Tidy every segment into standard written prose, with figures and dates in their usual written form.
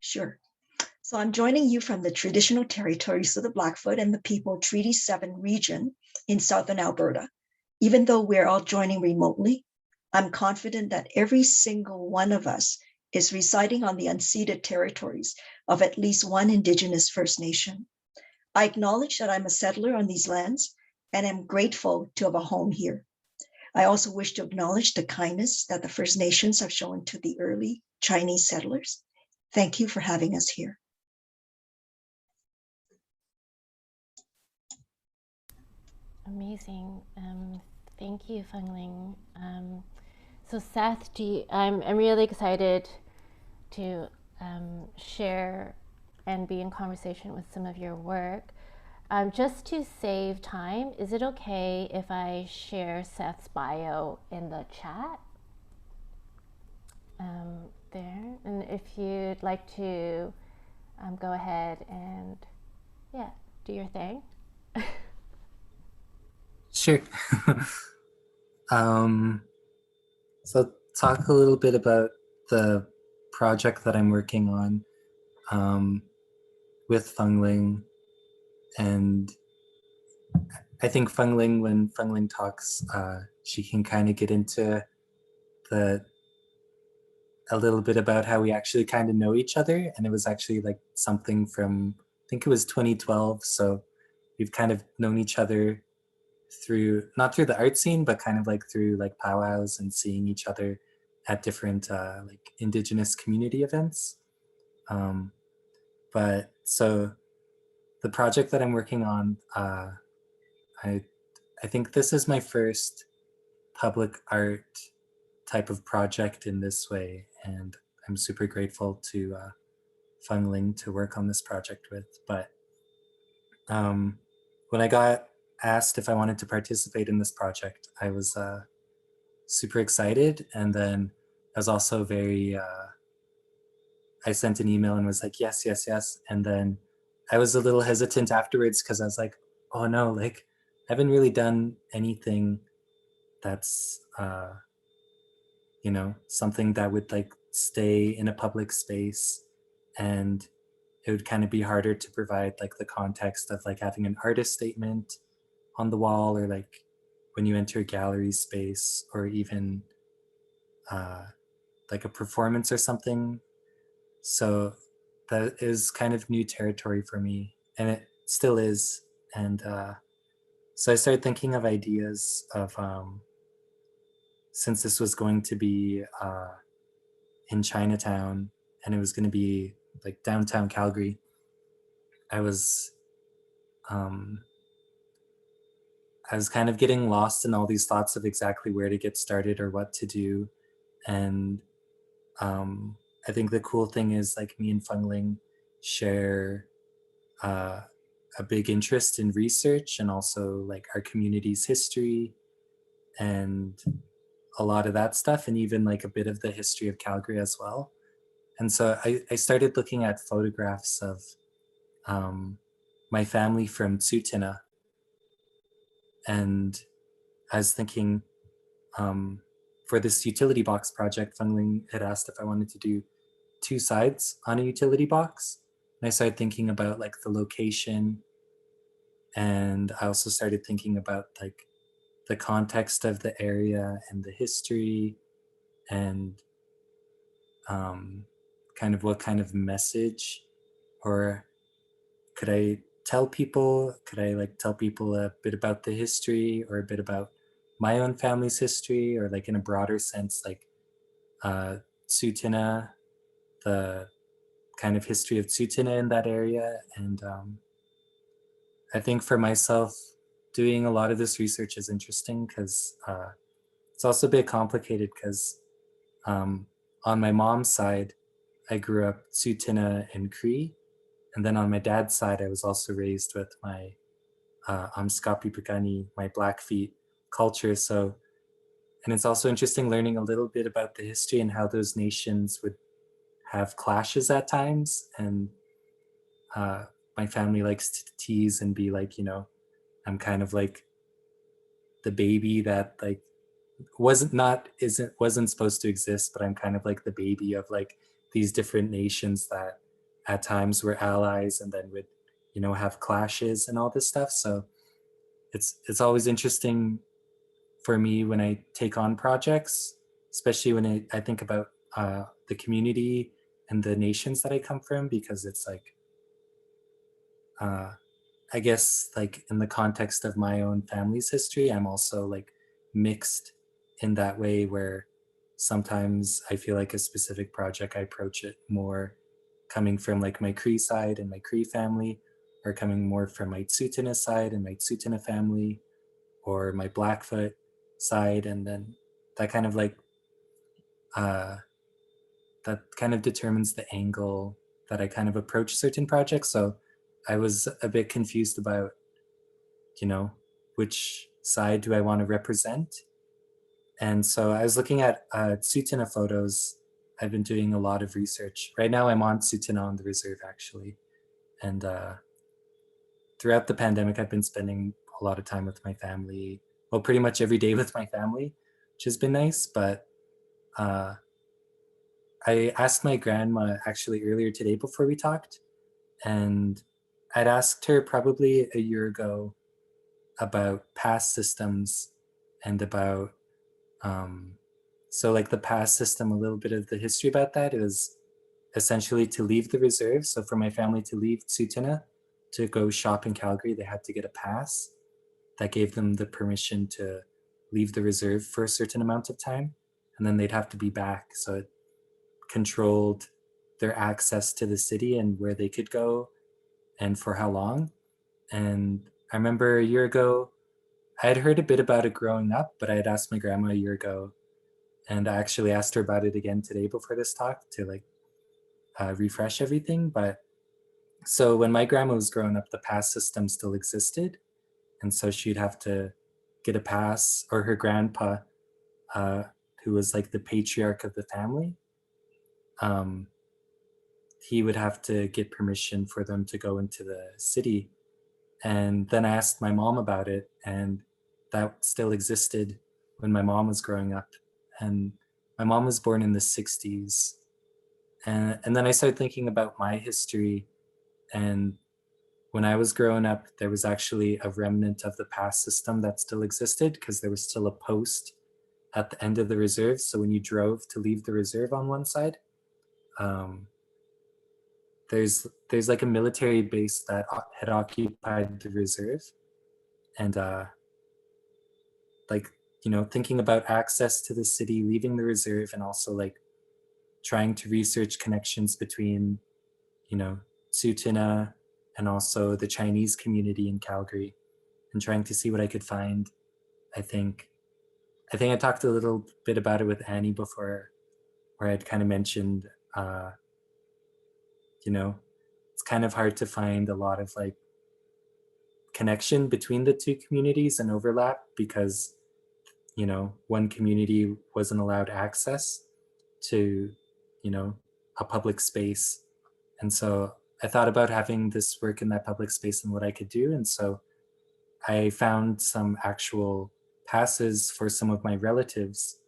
Sure. So I'm joining you from the traditional territories of the Blackfoot and the People Treaty 7 region in southern Alberta. Even though we're all joining remotely, I'm confident that every single one of us is residing on the unceded territories of at least one Indigenous First Nation. I acknowledge that I'm a settler on these lands and am grateful to have a home here. I also wish to acknowledge the kindness that the First Nations have shown to the early Chinese settlers. Thank you for having us here. Amazing. Thank you, Fung Ling. So Seth, I'm really excited to share and be in conversation with some of your work. Just to save time, is it okay if I share Seth's bio in the chat? There, and if you'd like to go ahead and do your thing. Sure. So talk a little bit about the project that I'm working on with Fung Ling. And I think Fung Ling, when Fung Ling talks, she can kind of get into a little bit about how we actually kind of know each other. And it was actually like something from, I think it was 2012. So we've kind of known each other through, not through the art scene, but kind of like through like powwows and seeing each other at different like Indigenous community events. But so the project that I'm working on, I think this is my first public art type of project in this way, and I'm super grateful to Fung Ling to work on this project with. But when I got asked if I wanted to participate in this project, I was super excited, and then I was also very I sent an email and was like, yes, yes, yes. And then I was a little hesitant afterwards because I was like, oh no, like I haven't really done anything that's you know, something that would like stay in a public space, and it would kind of be harder to provide like the context of like having an artist statement on the wall, or like when you enter a gallery space, or even like a performance or something. So that is kind of new territory for me, and it still is. And so I started thinking of ideas of, since this was going to be in Chinatown and it was going to be like downtown Calgary, I was kind of getting lost in all these thoughts of exactly where to get started or what to do. And I think the cool thing is like me and Fung Ling share a big interest in research, and also like our community's history and a lot of that stuff, and even like a bit of the history of Calgary as well. And so I started looking at photographs of my family from Tsutina, and I was thinking, for this utility box project, Fung Ling had asked if I wanted to do 2 sides on a utility box. And I started thinking about like the location, and I also started thinking about like the context of the area and the history, and kind of what kind of message, or could I tell people a bit about the history, or a bit about my own family's history, or like in a broader sense, like Tsutina, the kind of history of Tsutina in that area. And I think for myself, doing a lot of this research is interesting because it's also a bit complicated because on my mom's side, I grew up Tsutina and Cree. And then on my dad's side, I was also raised with my Amskapi Pagani, my Blackfeet culture. So, and it's also interesting learning a little bit about the history and how those nations would have clashes at times. And my family likes to tease and be like, you know, I'm kind of like the baby that like wasn't supposed to exist, but I'm kind of like the baby of like these different nations that at times were allies and then would, you know, have clashes and all this stuff. So it's always interesting for me when I take on projects, especially when I think about the community and the nations that I come from, because it's like, I guess like in the context of my own family's history, I'm also like mixed in that way where sometimes I feel like a specific project, I approach it more coming from like my Cree side and my Cree family, or coming more from my Tsuut'ina side and my Tsuut'ina family, or my Blackfoot side. And then that kind of like, uh, that kind of determines the angle that I kind of approach certain projects. So I was a bit confused about, you know, which side do I want to represent? And so I was looking at Tsuut'ina photos. I've been doing a lot of research. Right now I'm on Tsuut'ina on the reserve actually. And throughout the pandemic, I've been spending a lot of time with my family. Well, pretty much every day with my family, which has been nice. But uh, I asked my grandma actually earlier today before we talked, and I'd asked her probably a year ago about past systems and about so like the past system, a little bit of the history about that is essentially to leave the reserve. So for my family to leave Tsuut'ina to go shop in Calgary, they had to get a pass that gave them the permission to leave the reserve for a certain amount of time, and then they'd have to be back. So it controlled their access to the city and where they could go and for how long. And I remember a year ago, I had heard a bit about it growing up, but I had asked my grandma a year ago, and I actually asked her about it again today before this talk to like refresh everything. But so when my grandma was growing up, the pass system still existed, and so she'd have to get a pass, or her grandpa, uh, who was like the patriarch of the family, um, he would have to get permission for them to go into the city. And then I asked my mom about it, and that still existed when my mom was growing up. And my mom was born in the 60s. And then I started thinking about my history. And when I was growing up, there was actually a remnant of the pass system that still existed because there was still a post at the end of the reserve. So when you drove to leave the reserve on one side, um, there's like a military base that had occupied the reserve. And like, you know, thinking about access to the city, leaving the reserve, and also like trying to research connections between, you know, Tsuut'ina and also the Chinese community in Calgary, and trying to see what I could find. I think I talked a little bit about it with Annie before, where I'd kind of mentioned, uh, you know, it's kind of hard to find a lot of like connection between the two communities and overlap because, you know, one community wasn't allowed access to, you know, a public space. And so I thought about having this work in that public space and what I could do. And so I found some actual passes for some of my relatives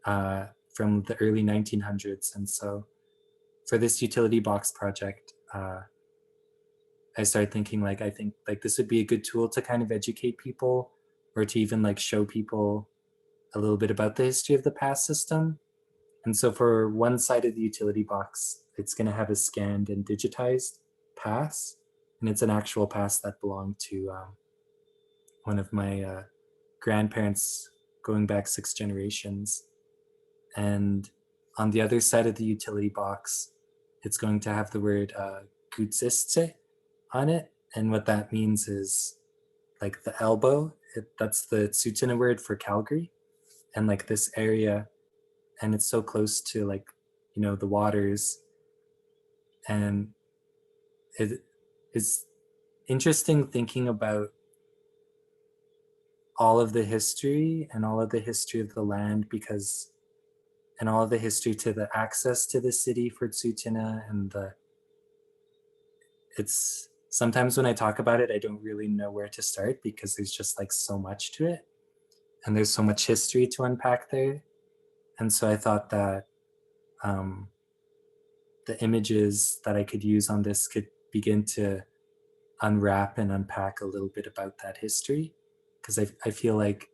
from the early 1900s. And so for this utility box project, I started thinking like, I think like this would be a good tool to kind of educate people, or to even like show people a little bit about the history of the pass system. And so for one side of the utility box, it's going to have a scanned and digitized pass. And it's an actual pass that belonged to one of my grandparents going back 6 generations. And on the other side of the utility box, it's going to have the word gutsiste on it. And what that means is like the elbow. That's the Tsuut'ina word for Calgary. And like this area, and it's so close to like, you know, the waters. And it is interesting thinking about all of the history and all of the history of the land, because and all of the history to the access to the city for Tsuut'ina, and the it's sometimes when I talk about it, I don't really know where to start because there's just like so much to it, and there's so much history to unpack there. And so I thought that um, the images that I could use on this could begin to unwrap and unpack a little bit about that history. Because I feel like,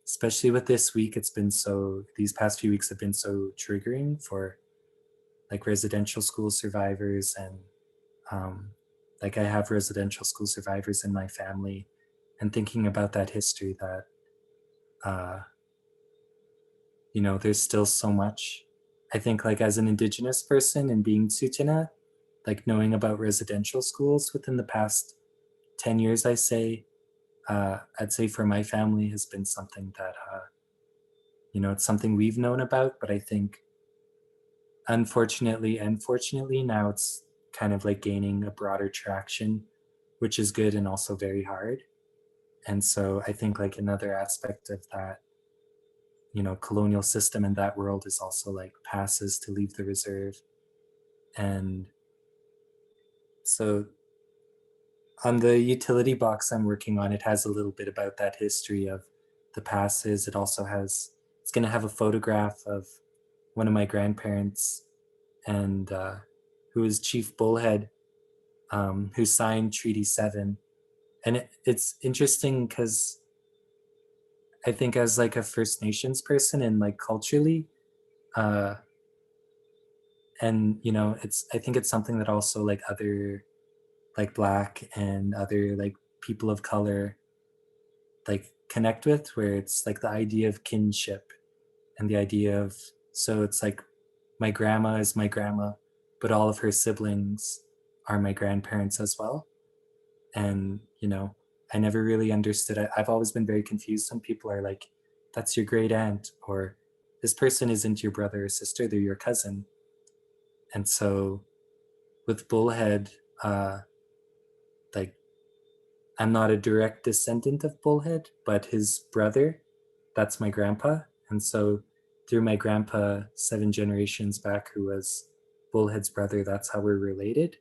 especially with this week, these past few weeks have been so triggering for like residential school survivors, and like I have residential school survivors in my family, and thinking about that history that, there's still so much. I think like as an Indigenous person and being Tsuut'ina, like knowing about residential schools within the past 10 years, I'd say for my family has been something that, it's something we've known about, but I think unfortunately and fortunately now it's kind of like gaining a broader traction, which is good and also very hard. And so I think like another aspect of that, colonial system in that world is also like passes to leave the reserve. And so on the utility box I'm working on, it has a little bit about that history of the passes. It's going to have a photograph of one of my grandparents, and who is Chief Bullhead, who signed Treaty 7. And it's interesting because I think as like a First Nations person and like culturally, uh, and I think it's something that also like other like Black and other like people of color like connect with, where it's like the idea of kinship and the idea of, so it's like my grandma is my grandma, but all of her siblings are my grandparents as well. And I never really understood it. I've always been very confused when people are like, that's your great aunt, or this person isn't your brother or sister, they're your cousin. And so with Bullhead, like I'm not a direct descendant of Bullhead, but his brother, that's my grandpa. And so through my grandpa 7 generations back, who was Bullhead's brother, that's how we're related.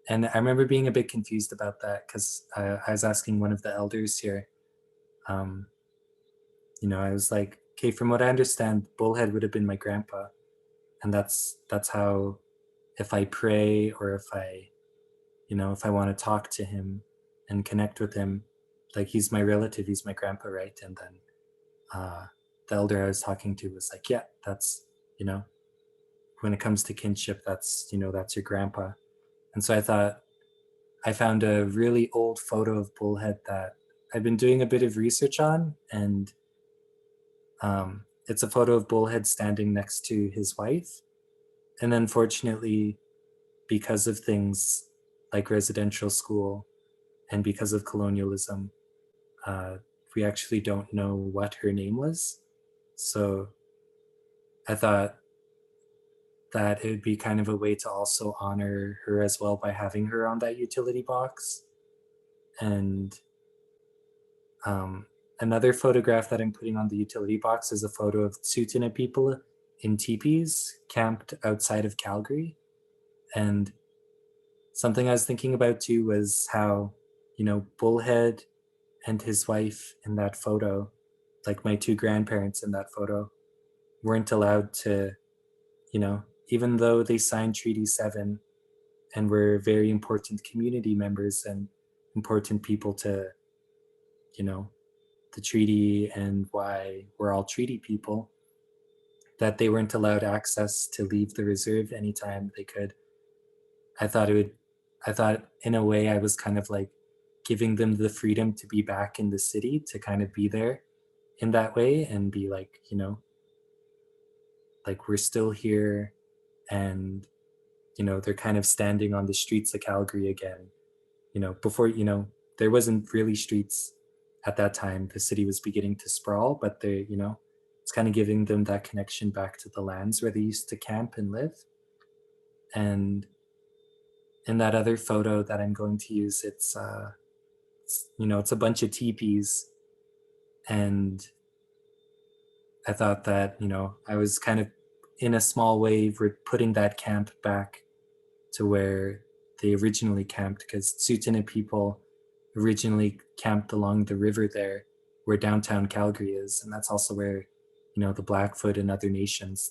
And I remember being a bit confused about that because I was asking one of the elders here. Um, I was like, okay, from what I understand, Bullhead would have been my grandpa, and that's how, if I pray or if I want to talk to him and connect with him, like he's my relative, he's my grandpa, right? And then the elder I was talking to was like, yeah, that's when it comes to kinship, that's your grandpa. And so I found a really old photo of Bullhead that I've been doing a bit of research on, and it's a photo of Bullhead standing next to his wife. And unfortunately, because of things like residential school and because of colonialism, uh, we actually don't know what her name was. So I thought that it would be kind of a way to also honor her as well by having her on that utility box. And um, another photograph that I'm putting on the utility box is a photo of Tsuut'ina people in teepees camped outside of Calgary. And something I was thinking about too was how, Bullhead and his wife in that photo, like my 2 grandparents in that photo, weren't allowed to, even though they signed Treaty 7 and were very important community members and important people to, the treaty and why we're all treaty people, that they weren't allowed access to leave the reserve anytime they could. I thought in a way I was kind of like giving them the freedom to be back in the city, to kind of be there in that way and be like, like we're still here. And, they're kind of standing on the streets of Calgary again. Before, there wasn't really streets at that time. The city was beginning to sprawl, but it's kind of giving them that connection back to the lands where they used to camp and live. And in that other photo that I'm going to use, it's it's a bunch of teepees. And I thought that, I was kind of in a small way putting that camp back to where they originally camped, because Tsuut'ina people originally camped along the river there where downtown Calgary is. And that's also where, the Blackfoot and other nations,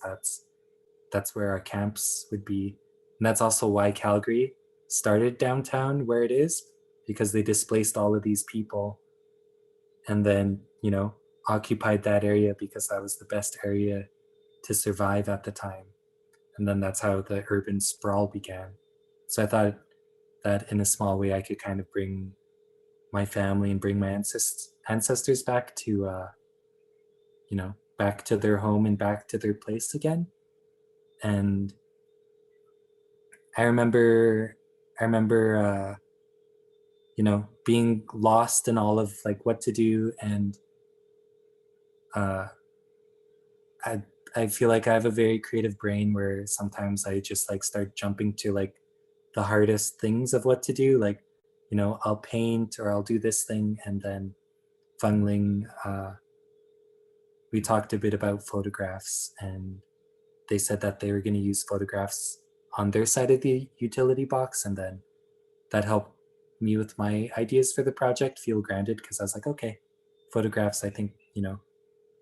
that's where our camps would be. And that's also why Calgary started downtown where it is, because they displaced all of these people and then, occupied that area because that was the best area to survive at the time. And then that's how the urban sprawl began. So I thought that in a small way I could kind of bring my family and bring my ancestors back to, back to their home and back to their place again. And I remember, being lost in all of like what to do, and uh, I I feel like I have a very creative brain where sometimes I just like start jumping to like the hardest things of what to do. Like, I'll paint or I'll do this thing, and then Fung Ling, we talked a bit about photographs, and they said that they were going to use photographs on their side of the utility box, and then that helped me with my ideas for the project feel grounded, because I was like, okay, photographs, I think,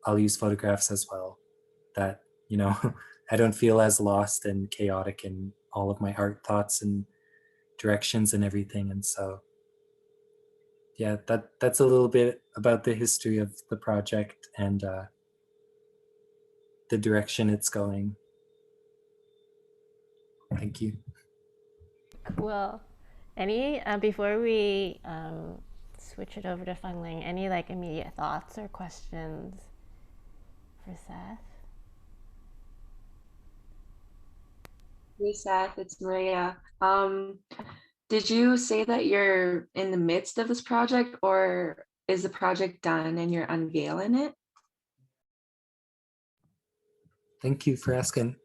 I'll use photographs as well. That, I don't feel as lost and chaotic in all of my art thoughts and directions and everything. And so, yeah, that's a little bit about the history of the project and the direction it's going. Thank you. Cool. Any before we switch it over to Fung Ling, any like immediate thoughts or questions for Seth? Hey Seth, it's Maria. Did you say that you're in the midst of this project, or is the project done and you're unveiling it? Thank you for asking.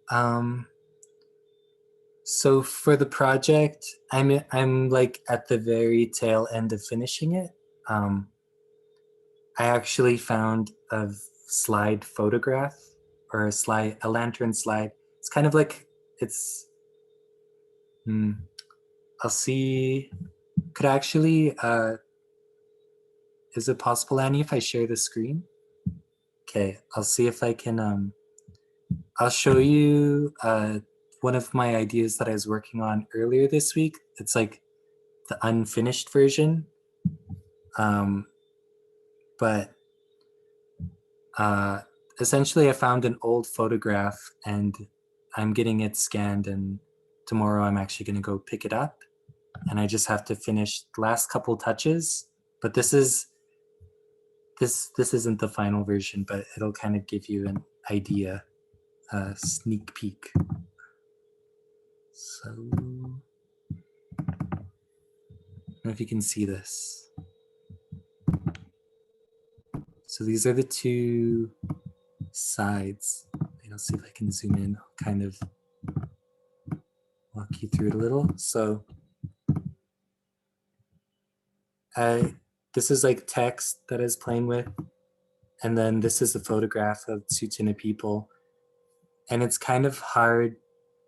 So for the project, I'm like at the very tail end of finishing it. I actually found a slide photograph, or a lantern slide. It's kind of like it's. I'll see. Could I actually? Is it possible, Annie, if I share the screen? Okay, I'll see if I can. I'll show you one of my ideas that I was working on earlier this week. It's like the unfinished version. But essentially I found an old photograph and I'm getting it scanned, and tomorrow I'm actually going to go pick it up, and I just have to finish the last couple touches. But this isn't the final version, but it'll kind of give you an idea, a sneak peek. So I don't know if you can see this. So these are the two sides. I'll see if I can zoom in, kind of walk you through it a little. So this is like text that I was playing with. And then this is a photograph of Tsuut'ina people. And it's kind of hard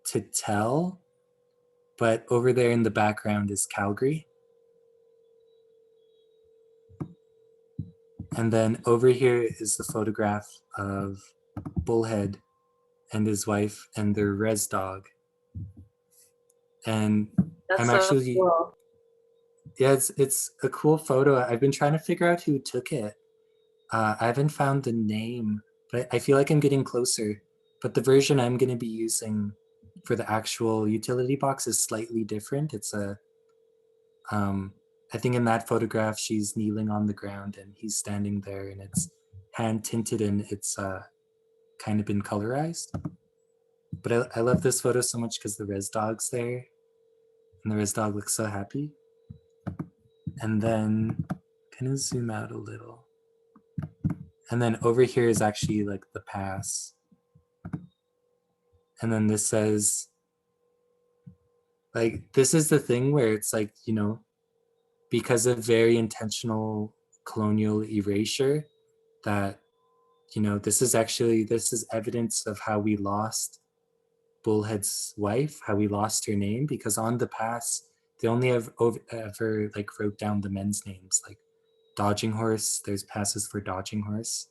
to tell, but over there in the background is Calgary. And then over here is the photograph of Bullhead and his wife and their res dog. And That's I'm so actually, cool. yeah, it's a cool photo. I've been trying to figure out who took it. I haven't found the name, but I feel like I'm getting closer. But the version I'm going to be using for the actual utility box is slightly different. It's I think in that photograph, she's kneeling on the ground and he's standing there, and it's hand tinted and it's kind of been colorized. But I love this photo so much because the res dog's there, and the res dog looks so happy. And then kind of zoom out a little. And then over here is actually like the pass. And then this says, like, this is the thing where it's like, because of very intentional colonial erasure, that, this is evidence of how we lost Bullhead's wife, how we lost her name, because on the pass, they only ever like wrote down the men's names, like Dodging Horse. There's passes for Dodging Horse,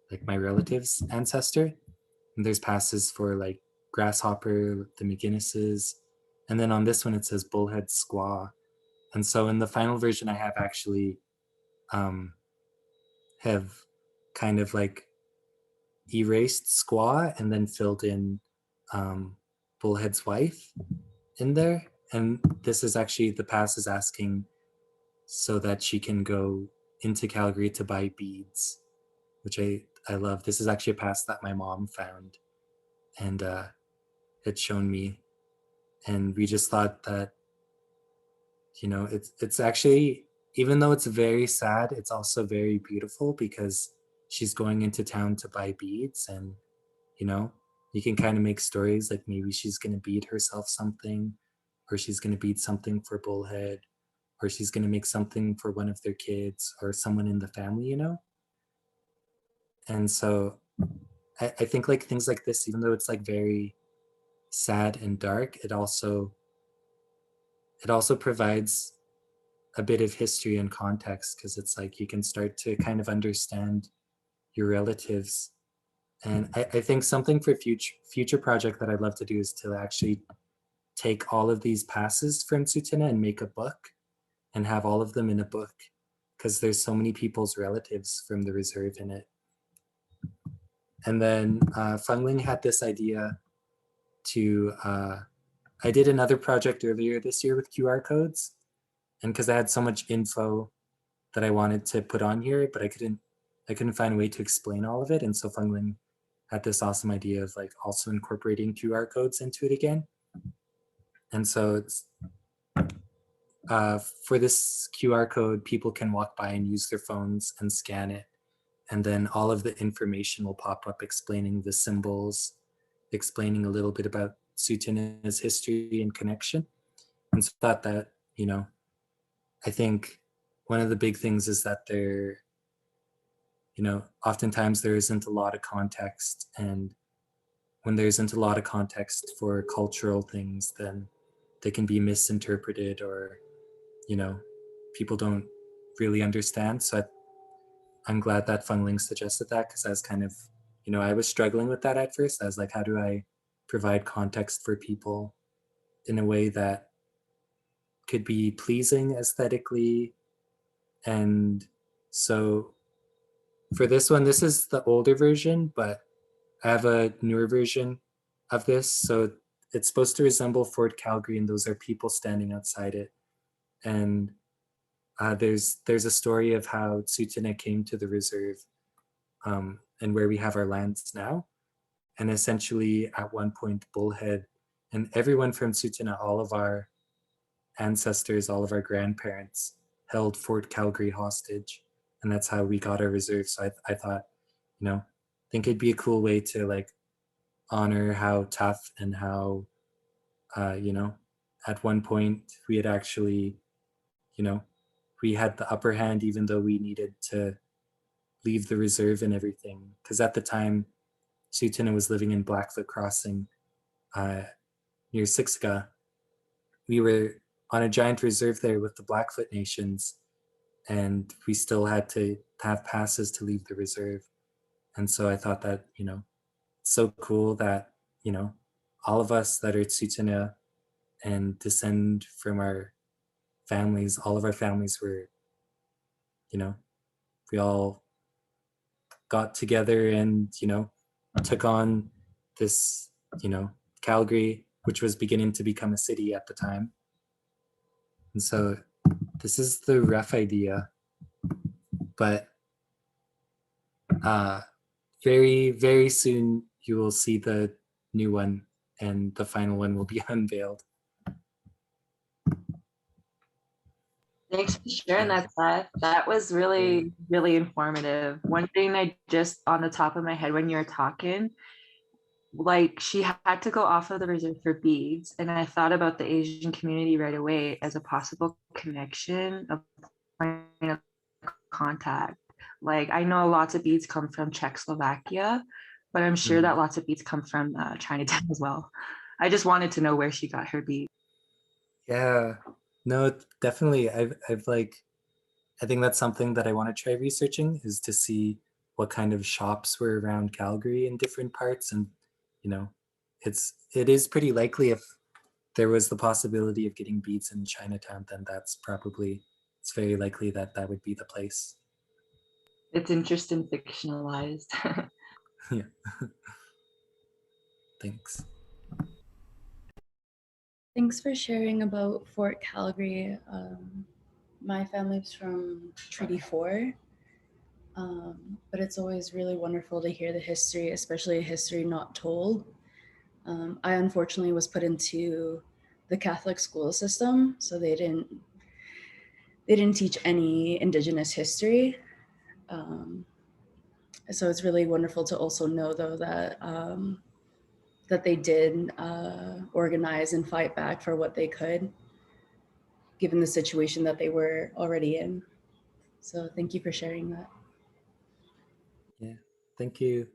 like my relative's ancestor. And there's passes for like grasshopper, the McGinnises, and then on this one it says bullhead squaw. And so in the final version, I have actually have kind of like erased squaw and then filled in bullhead's wife in there. And this is actually, the pass is asking so that she can go into Calgary to buy beads, which I love. This is actually a pass that my mom found and had shown me. And we just thought that, you know, it's actually, even though it's very sad, it's also very beautiful because she's going into town to buy beads. And, you know, you can kind of make stories like maybe she's going to bead herself something, or she's going to bead something for Bullhead, or she's going to make something for one of their kids or someone in the family, you know? And so I think like things like this, even though it's like very sad and dark, it also provides a bit of history and context, because it's like you can start to kind of understand your relatives. And I think something for future project that I'd love to do is to actually take all of these passes from Tsuut'ina and make a book and have all of them in a book, because there's so many people's relatives from the reserve in it. And then Fung Ling had this idea to, I did another project earlier this year with QR codes, and because I had so much info that I wanted to put on here, but I couldn't find a way to explain all of it. And so Fung Ling had this awesome idea of like also incorporating QR codes into it again. And so it's for this QR code, people can walk by and use their phones and scan it. And then all of the information will pop up explaining the symbols, explaining a little bit about Tsuut'ina's history and connection. And so I thought that, you know, I think one of the big things is that there, you know, oftentimes there isn't a lot of context. And when there isn't a lot of context for cultural things, then they can be misinterpreted, or, you know, people don't really understand. So I'm glad that Fung Ling suggested that, because I was kind of, you know, I was struggling with that at first. I was like, how do I provide context for people in a way that could be pleasing aesthetically? And so for this one, this is the older version, but I have a newer version of this. So it's supposed to resemble Fort Calgary, and those are people standing outside it. And there's a story of how Tsuut'ina came to the reserve, and where we have our lands now. And essentially, at one point, Bullhead and everyone from Tsuut'ina, all of our ancestors, all of our grandparents, held Fort Calgary hostage, and that's how we got our reserve. So I thought, you know, I think it'd be a cool way to like honor how tough and how, you know, at one point we had actually, you know, we had the upper hand, even though we needed to leave the reserve and everything. Because at the time, Tsuut'ina was living in Blackfoot Crossing near Siksika. We were on a giant reserve there with the Blackfoot Nations, and we still had to have passes to leave the reserve. And so I thought that, you know, it's so cool that, you know, all of us that are Tsuut'ina and descend from our families, all of our families were, you know, we all got together and, you know, took on this, you know, Calgary, which was beginning to become a city at the time. And so this is the rough idea, but very, very soon you will see the new one, and the final one will be unveiled. Thanks for sharing that, Seth. That was really, really informative. One thing I just on the top of my head when you were talking, like she had to go off of the reserve for beads, and I thought about the Asian community right away as a possible connection, a point of contact. Like I know lots of beads come from Czechoslovakia, but I'm sure that lots of beads come from Chinatown as well. I just wanted to know where she got her beads. Yeah, no, definitely. I've like, I think that's something that I want to try researching, is to see what kind of shops were around Calgary in different parts. And, you know, it is pretty likely if there was the possibility of getting beads in Chinatown, then it's very likely that that would be the place. It's interesting fictionalized. Yeah. Thanks. Thanks for sharing about Fort Calgary. My family's from Treaty 4, but it's always really wonderful to hear the history, especially a history not told. I unfortunately was put into the Catholic school system, so they didn't teach any Indigenous history. So it's really wonderful to also know, though, that they did organize and fight back for what they could, given the situation that they were already in. So thank you for sharing that. Yeah, thank you.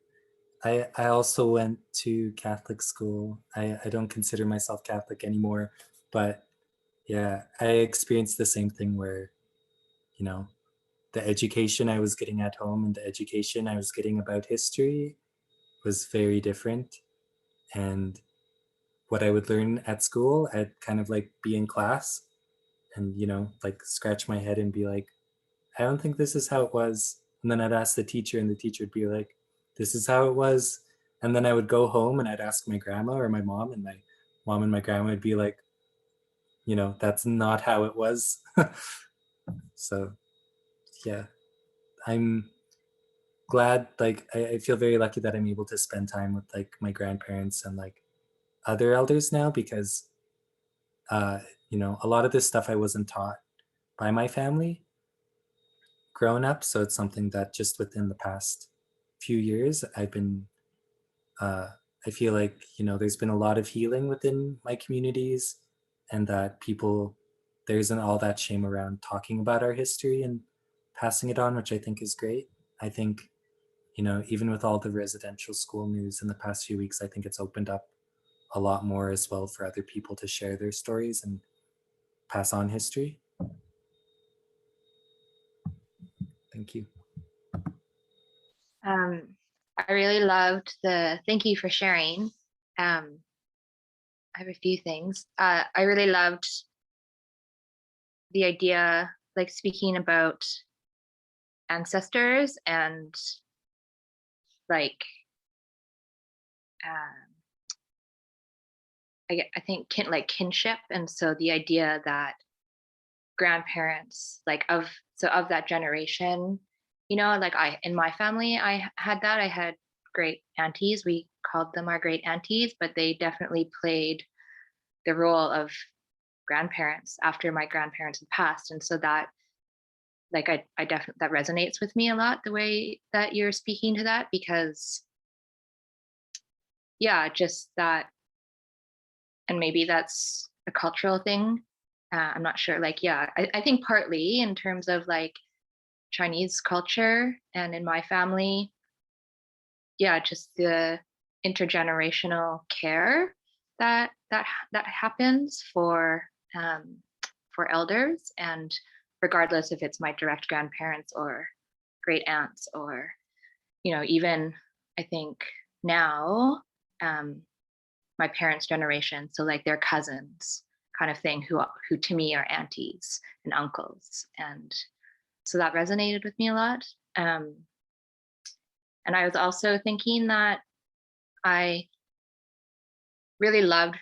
I also went to Catholic school. I don't consider myself Catholic anymore, but yeah, I experienced the same thing where, you know, the education I was getting at home and the education I was getting about history was very different. And what I would learn at school, I'd kind of like be in class and, you know, like scratch my head and be like, I don't think this is how it was. And then I'd ask the teacher, and the teacher would be like, this is how it was. And then I would go home and I'd ask my grandma or my mom, and my mom and my grandma would be like, you know, that's not how it was. So yeah, I'm glad, like, I feel very lucky that I'm able to spend time with like my grandparents and like other elders now, because you know, a lot of this stuff I wasn't taught by my family growing up. So it's something that just within the past few years I've been I feel like, you know, there's been a lot of healing within my communities, and that there isn't all that shame around talking about our history and passing it on, which I think is great. I think, you know, even with all the residential school news in the past few weeks, I think it's opened up a lot more as well for other people to share their stories and pass on history. Thank you. I really loved thank you for sharing. I have a few things. I really loved the idea, like speaking about ancestors and like, I think kinship. And so the idea that grandparents, like of that generation, you know, like in my family, I had great aunties. We called them our great aunties, but they definitely played the role of grandparents after my grandparents had passed. And so that, like, I definitely, that resonates with me a lot, the way that you're speaking to that, because yeah, just that. And maybe that's a cultural thing. I'm not sure. Like, yeah, I think partly in terms of like Chinese culture and in my family, yeah, just the intergenerational care that happens for elders, and regardless if it's my direct grandparents or great aunts, or, you know, even I think now my parents' generation, so like their cousins kind of thing, who to me are aunties and uncles. And so that resonated with me a lot. And I was also thinking that I really loved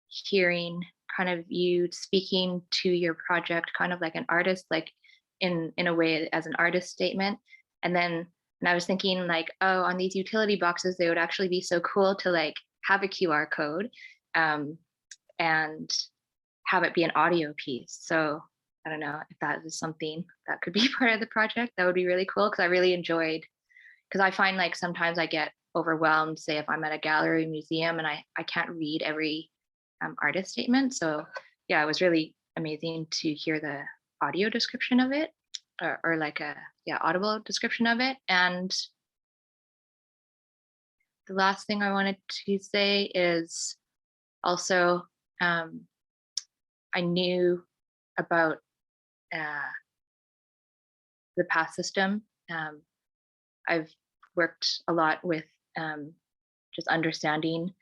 hearing kind of you speaking to your project kind of like an artist, like in a way as an artist statement. And I was thinking like, oh, on these utility boxes, they would actually be so cool to like have a QR code and have it be an audio piece. So I don't know if that is something that could be part of the project. That would be really cool, because I really enjoyed, because I find like sometimes I get overwhelmed, say if I'm at a gallery museum and I can't read every artist statement. So yeah, it was really amazing to hear the audio description of it, or like a audible description of it. And the last thing I wanted to say is also I knew about the pass system. I've worked a lot with just understanding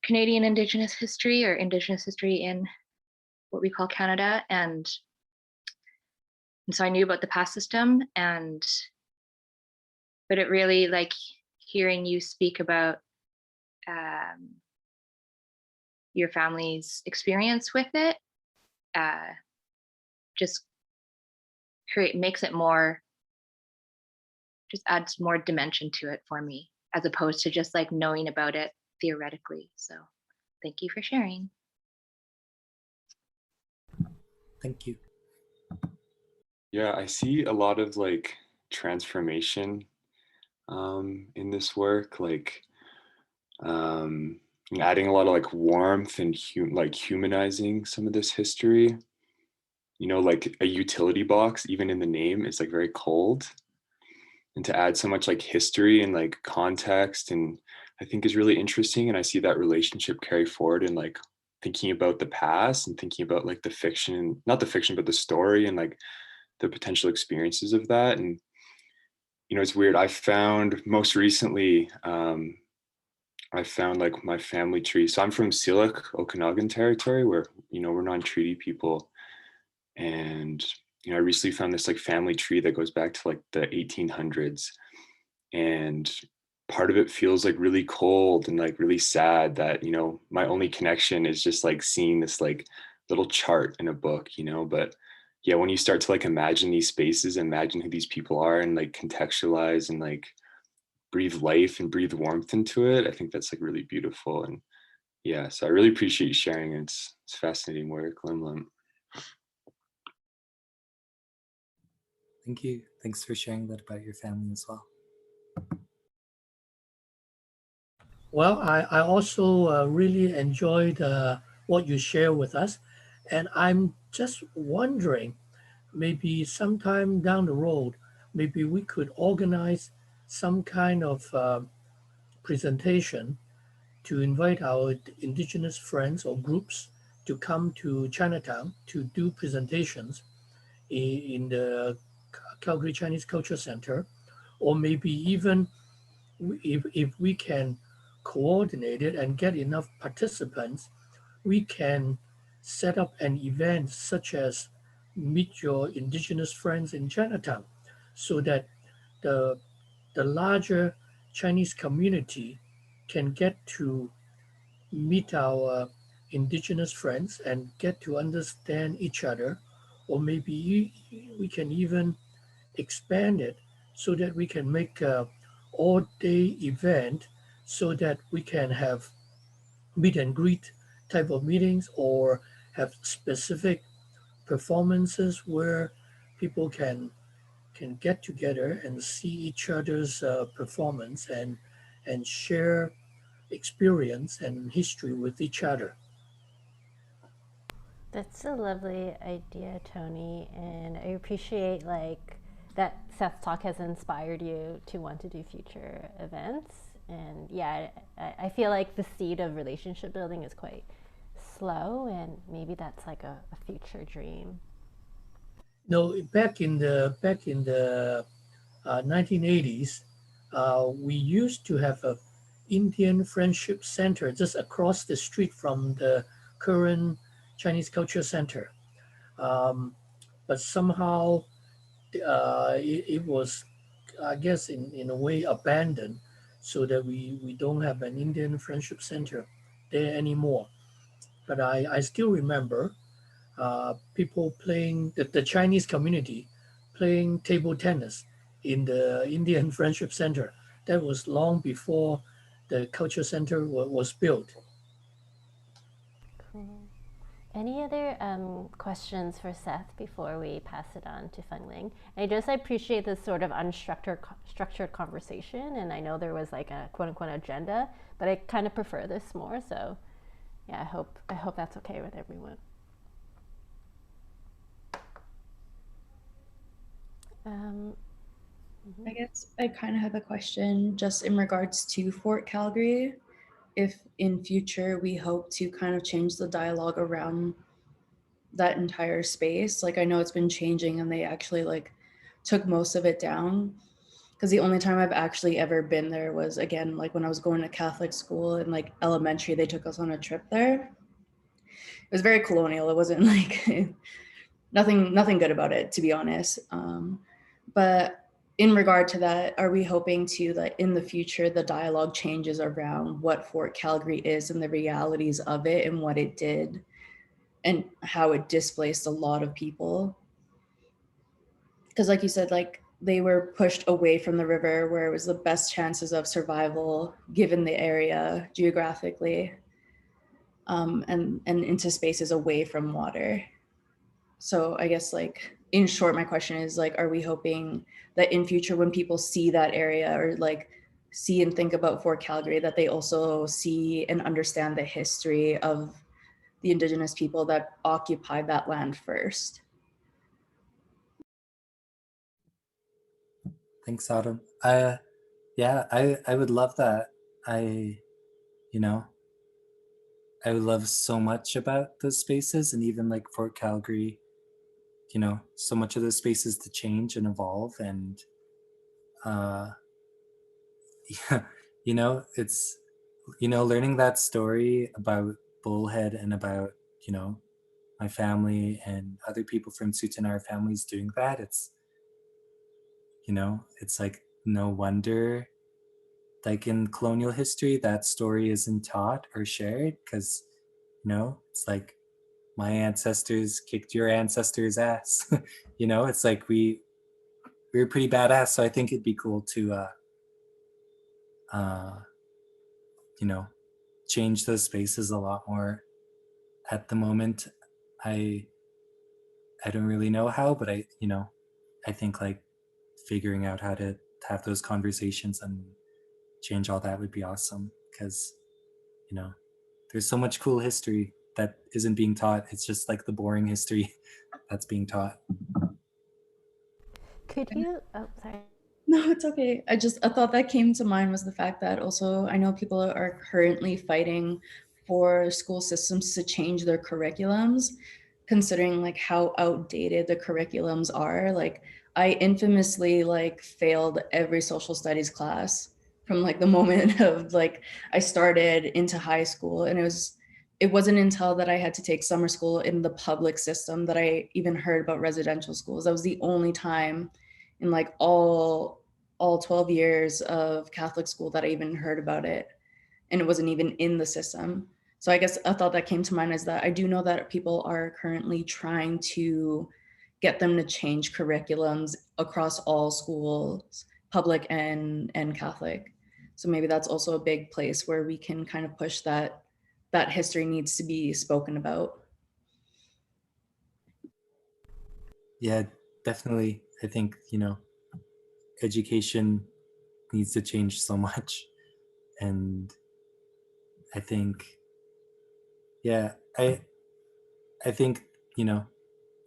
Canadian Indigenous history or Indigenous history in what we call Canada. And so I knew about the pass system, but it really, like, hearing you speak about your family's experience with it, just makes it more, just adds more dimension to it for me, as opposed to just like knowing about it theoretically. So thank you for sharing. Thank you. Yeah, I see a lot of like transformation in this work, like adding a lot of like warmth and like humanizing some of this history. You know, like a utility box, even in the name, is like very cold. And to add so much like history and like context, and I think is really interesting. And I see that relationship carry forward in like thinking about the past and thinking about like the fiction, not the fiction, but the story and like the potential experiences of that. And you know, it's weird. I found most recently, I found like my family tree. So I'm from Syilx, Okanagan territory, where, you know, we're non-treaty people. And, you know, I recently found this like family tree that goes back to like the 1800s. And part of it feels like really cold and like really sad that, you know, my only connection is just like seeing this like little chart in a book, you know. But yeah, when you start to like imagine these spaces, imagine who these people are and like contextualize and like breathe life and breathe warmth into it, I think that's like really beautiful. And yeah, so I really appreciate you sharing. It's fascinating work, Lim Lim. Thank you. Thanks for sharing that about your family as well. Well, I also really enjoyed what you share with us. And I'm just wondering, maybe sometime down the road, maybe we could organize some kind of presentation to invite our indigenous friends or groups to come to Chinatown to do presentations in the Calgary Chinese Culture Center, or maybe even if we can coordinate it and get enough participants, we can set up an event such as Meet Your Indigenous Friends in Chinatown, so that the, the larger Chinese community can get to meet our indigenous friends and get to understand each other, or maybe we can even expand it so that we can make a all-day event so that we can have meet and greet type of meetings or have specific performances where people can get together and see each other's performance and share experience and history with each other. That's a lovely idea, Tony, and I appreciate like that Seth's talk has inspired you to want to do future events. And yeah, I feel like the seed of relationship building is quite slow, and maybe that's like a future dream. No, back in the 1980s, we used to have a Indian Friendship Center just across the street from the current Chinese Culture Center. But somehow it was, I guess, in a way abandoned, so that we don't have an Indian Friendship Center there anymore. But I still remember people playing, the Chinese community playing table tennis in the Indian Friendship Center. That was long before the Culture Center was built. Cool. Any other questions for Seth before we pass it on to Fung Ling? I appreciate this sort of structured conversation, and I know there was like a quote unquote agenda, but I kind of prefer this more. So yeah, I hope that's okay with everyone. I guess I kind of have a question just in regards to Fort Calgary. If in future we hope to kind of change the dialogue around that entire space, like I know it's been changing and they actually like took most of it down, because the only time I've actually ever been there was, again, like when I was going to Catholic school in like elementary, they took us on a trip there. It was very colonial. It wasn't like nothing good about it, to be honest. But in regard to that, are we hoping to that in the future the dialogue changes around what Fort Calgary is and the realities of it and what it did and how it displaced a lot of people? Because like you said, like they were pushed away from the river where it was the best chances of survival given the area geographically, and into spaces away from water. So I guess like in short, my question is like, are we hoping that in future when people see that area or like see and think about Fort Calgary, that they also see and understand the history of the Indigenous people that occupied that land first? Thanks, Autumn. Yeah, I would love that. I, you know, I would love so much about those spaces, and even like Fort Calgary, you know, so much of those spaces to change and evolve. And yeah, you know, it's, you know, learning that story about Bullhead and about, you know, my family and other people from Tsuut'ina families doing that. It's, you know, it's like no wonder, like in colonial history, that story isn't taught or shared because, you know, it's like my ancestors kicked your ancestors' ass. You know, it's like we were pretty badass. So I think it'd be cool to, you know, change those spaces a lot more. At the moment, I I don't really know how, but I, you know, I think like figuring out how to have those conversations and change all that would be awesome because, you know, there's so much cool history that isn't being taught. It's just like the boring history that's being taught. Could you, oh, sorry. No, it's okay. A thought that came to mind was the fact that also I know people are currently fighting for school systems to change their curriculums, considering like how outdated the curriculums are. Like I infamously like failed every social studies class from like the moment of like I started into high school, and it wasn't until that I had to take summer school in the public system that I even heard about residential schools. That was the only time in like all 12 years of Catholic school that I even heard about it. And it wasn't even in the system. So I guess a thought that came to mind is that I do know that people are currently trying to get them to change curriculums across all schools, public and Catholic. So maybe that's also a big place where we can kind of push that history needs to be spoken about. Yeah, definitely. I think, you know, education needs to change so much. And I think, yeah, I think, you know,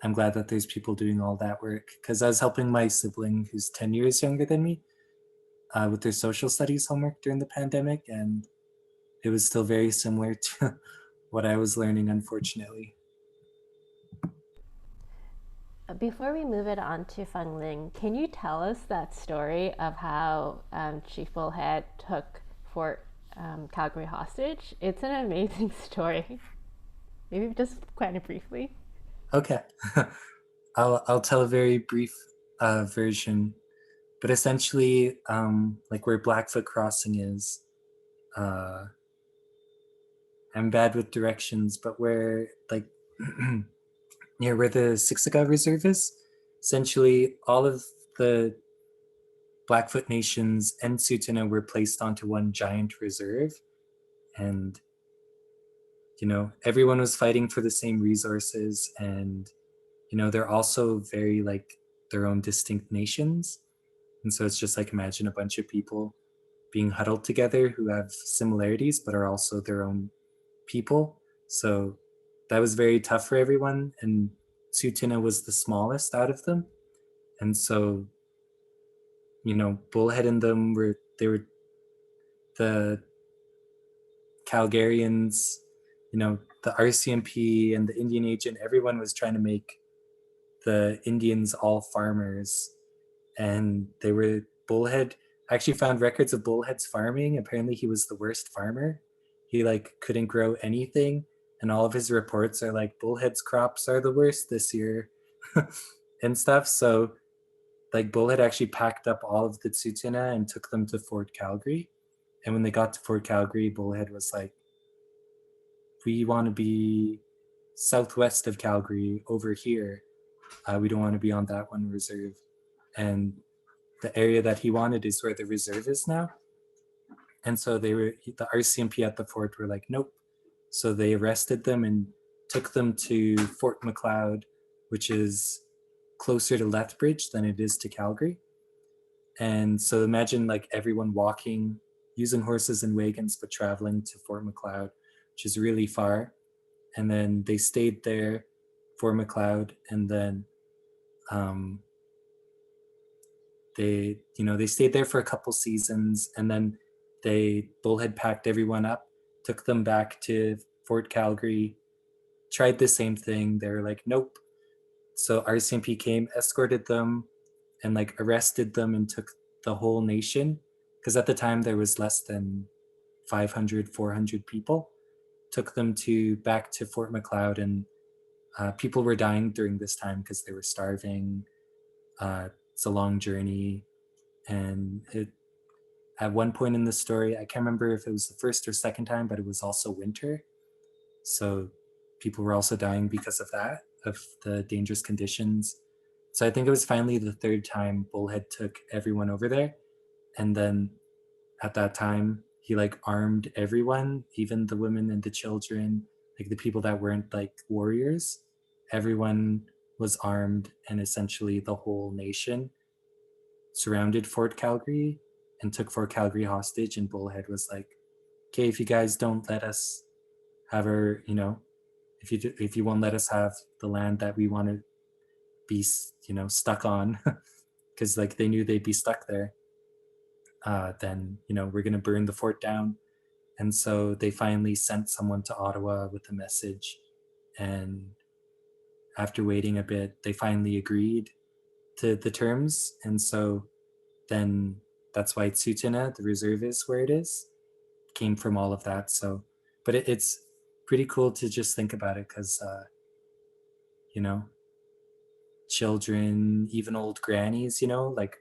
I'm glad that there's people doing all that work because I was helping my sibling who's 10 years younger than me with their social studies homework during the pandemic. And it was still very similar to what I was learning, unfortunately. Before we move it on to Fung Ling, can you tell us that story of how Chief Bullhead took Fort Calgary hostage? It's an amazing story. Maybe just kind of briefly. Okay. I'll tell a very brief version, but essentially, like where Blackfoot Crossing is, I'm bad with directions, but where like near where the Siksika Reserve is, essentially all of the Blackfoot nations and Tsuut'ina were placed onto one giant reserve, and you know everyone was fighting for the same resources, and you know they're also very like their own distinct nations, and so it's just like imagine a bunch of people being huddled together who have similarities but are also their own people. So that was very tough for everyone, and Tsuut'ina was the smallest out of them, and so you know Bullhead and them were the Calgarians, you know, the RCMP and the Indian agent. Everyone was trying to make the Indians all farmers, and they were Bullhead, I actually found records of Bullhead's farming. Apparently he was the worst farmer. He like couldn't grow anything. And all of his reports are like Bullhead's crops are the worst this year and stuff. So like Bullhead actually packed up all of the Tsuut'ina and took them to Fort Calgary. And when they got to Fort Calgary, Bullhead was like, we want to be southwest of Calgary over here. We don't want to be on that one reserve. And the area that he wanted is where the reserve is now. And so the RCMP at the fort were like, nope. So they arrested them and took them to Fort Macleod, which is closer to Lethbridge than it is to Calgary. And so imagine like everyone walking, using horses and wagons, but traveling to Fort Macleod, which is really far. And then they stayed there, Fort Macleod, and then they stayed there for a couple seasons, and then Bullhead packed everyone up, took them back to Fort Calgary, tried the same thing. They were like, nope. So RCMP came, escorted them, and like arrested them and took the whole nation, because at the time there was less than 500, 400 people. Took them back to Fort Macleod, and people were dying during this time because they were starving. It's a long journey, and at one point in the story, I can't remember if it was the first or second time, but it was also winter, so people were also dying because of that, of the dangerous conditions. So I think it was finally the third time Bullhead took everyone over there, and then at that time he like armed everyone, even the women and the children, like the people that weren't like warriors. Everyone was armed, and essentially the whole nation surrounded Fort Calgary and took Fort Calgary hostage. And Bullhead was like, okay, if you guys don't let us have our, if you won't let us have the land that we want to be, stuck on, because like they knew they'd be stuck there, then, we're going to burn the fort down. And so they finally sent someone to Ottawa with a message. And after waiting a bit, they finally agreed to the terms. And so then that's why Tsuut'ina, the reserve, is where it is, came from all of that. So, but it's pretty cool to just think about it, because, children, even old grannies, like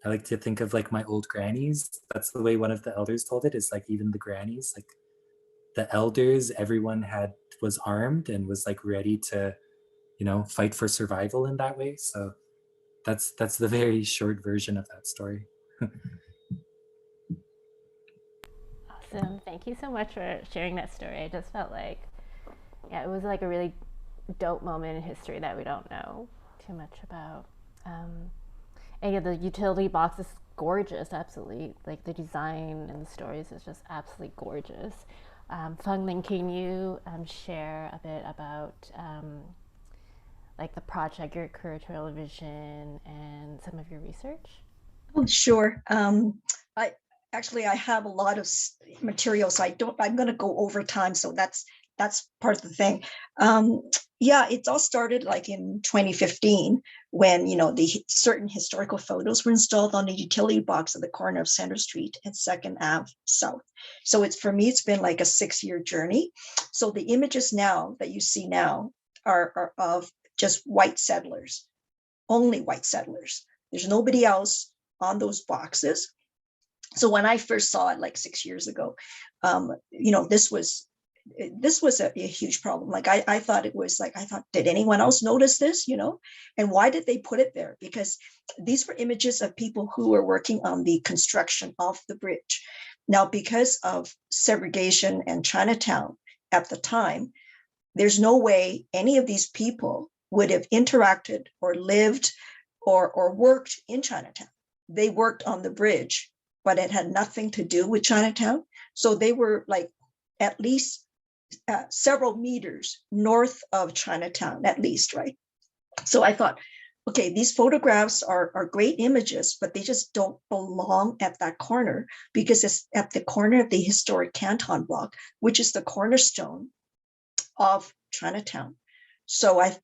I like to think of like my old grannies. That's the way one of the elders told it, is like even the grannies, like the elders, everyone was armed and was like ready to, fight for survival in that way. So that's the very short version of that story. Awesome. Thank you so much for sharing that story. I just felt like, yeah, it was like a really dope moment in history that we don't know too much about. And yeah, the utility box is gorgeous, absolutely. Like the design and the stories is just absolutely gorgeous. Fung Ling, can you share a bit about like the project, your curatorial vision, and some of your research? Oh, sure. I have a lot of material, so I'm going to go over time. So that's part of the thing. Yeah, it all started like in 2015 when, the certain historical photos were installed on a utility box at the corner of Center Street and 2nd Ave South. So for me, it's been like a 6-year journey. So the images now that you see now are of just white settlers, only white settlers. There's nobody else on those boxes. So when I first saw it like 6 years ago, this was a huge problem. Like I thought did anyone else notice this, and why did they put it there? Because these were images of people who were working on the construction of the bridge. Now, because of segregation and Chinatown at the time, there's no way any of these people would have interacted or lived or worked in Chinatown. They worked on the bridge, but it had nothing to do with Chinatown. So they were like at least several meters north of Chinatown, at least, right? So I thought, okay, these photographs are great images, but they just don't belong at that corner, because it's at the corner of the historic Canton Block, which is the cornerstone of Chinatown. So I